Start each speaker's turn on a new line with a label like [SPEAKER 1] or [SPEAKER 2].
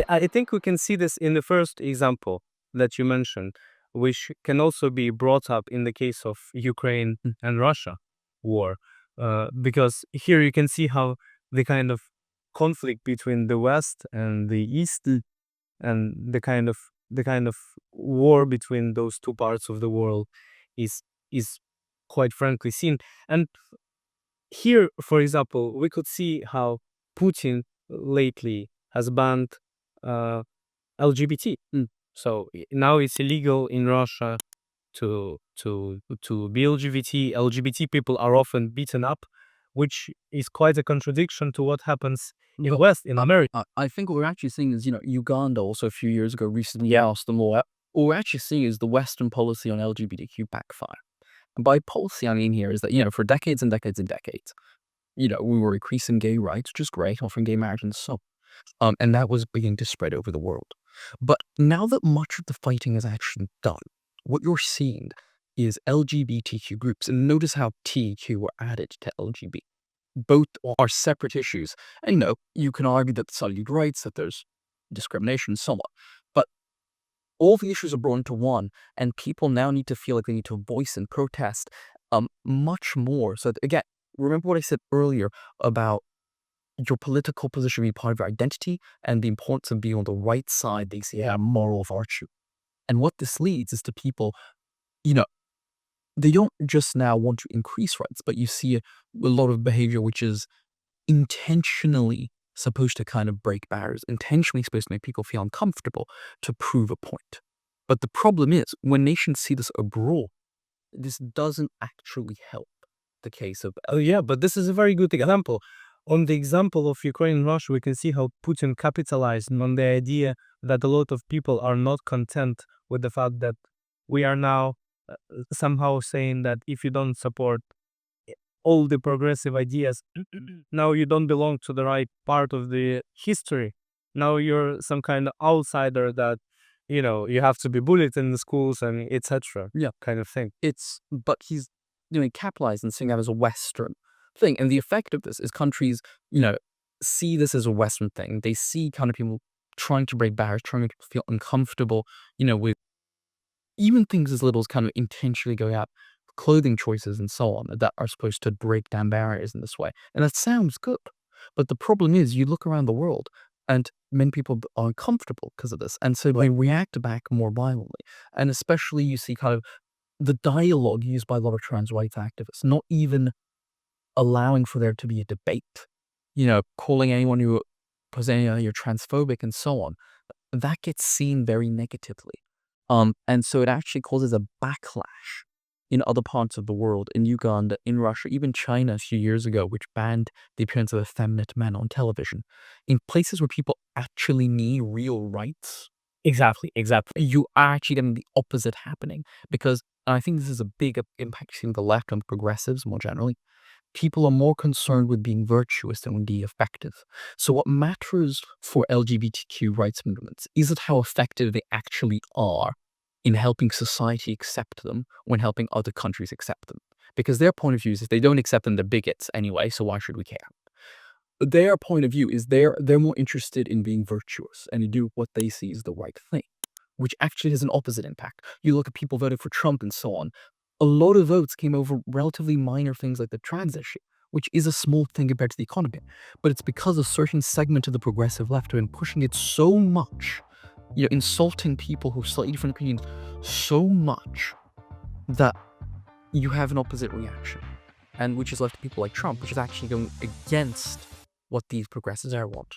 [SPEAKER 1] I think we can see this in the first example that you mentioned, which can also be brought up in the case of Ukraine and Russia war, because here you can see how the kind of conflict between the West and the East, and the kind of war between those two parts of the world is quite frankly seen. And here, for example, we could see how Putin lately has banned uh, LGBT. So now it's illegal in Russia to be LGBT. LGBT people are often beaten up, which is quite a contradiction to what happens in the West, in America.
[SPEAKER 2] I think what we're actually seeing is, Uganda also a few years ago recently passed the law. What we're actually seeing is the Western policy on LGBTQ backfire. And by policy, I mean here is that, for decades and decades and decades, we were increasing gay rights, which is great, offering gay marriage and so on. And that was beginning to spread over the world. But now that much of the fighting is actually done, what you're seeing is LGBTQ groups, and notice how TQ were added to LGBT. Both are separate issues. And you can argue that it's argued rights, that there's discrimination, and so on. But all the issues are brought into one, and people now need to feel like they need to voice and protest much more. So again, remember what I said earlier about your political position being part of your identity and the importance of being on the right side, they say, moral virtue. And what this leads is to people, they don't just now want to increase rights, but you see a lot of behavior which is intentionally supposed to kind of break barriers, intentionally supposed to make people feel uncomfortable to prove a point. But the problem is, when nations see this abroad, this doesn't actually help the case of...
[SPEAKER 1] Oh yeah, but this is a very good example. On the example of Ukraine and Russia, we can see how Putin capitalized on the idea that a lot of people are not content with the fact that we are now somehow saying that if you don't support all the progressive ideas, now you don't belong to the right part of the history. Now you're some kind of outsider that, you have to be bullied in the schools and etc.
[SPEAKER 2] Yeah.
[SPEAKER 1] Kind of thing.
[SPEAKER 2] But he's capitalized and seeing that as a Western thing. And the effect of this is countries, see this as a Western thing. They see kind of people trying to break barriers, trying to make people feel uncomfortable, with even things as little as kind of intentionally going out, clothing choices and so on, that are supposed to break down barriers in this way. And that sounds good. But the problem is, you look around the world and many people are uncomfortable because of this. And so they react back more violently. And especially you see kind of the dialogue used by a lot of trans rights activists, not even allowing for there to be a debate, calling anyone who presenting you're transphobic and so on. That gets seen very negatively. And so it actually causes a backlash in other parts of the world, in Uganda, in Russia, even China a few years ago, which banned the appearance of effeminate men on television. In places where people actually need real rights,
[SPEAKER 1] Exactly.
[SPEAKER 2] you are actually getting the opposite happening. Because I think this is a big impact seeing the left and progressives more generally. People are more concerned with being virtuous than with being effective. So what matters for LGBTQ rights movements isn't how effective they actually are in helping society accept them when helping other countries accept them. Because their point of view is if they don't accept them, they're bigots anyway, so why should we care? Their point of view is they're more interested in being virtuous and to do what they see as the right thing, which actually has an opposite impact. You look at people voting for Trump and so on. A lot of votes came over relatively minor things like the trans issue, which is a small thing compared to the economy. But it's because a certain segment of the progressive left have been pushing it so much, insulting people who have slightly different opinions so much that you have an opposite reaction. And which has led to people like Trump, which is actually going against what these progressives want.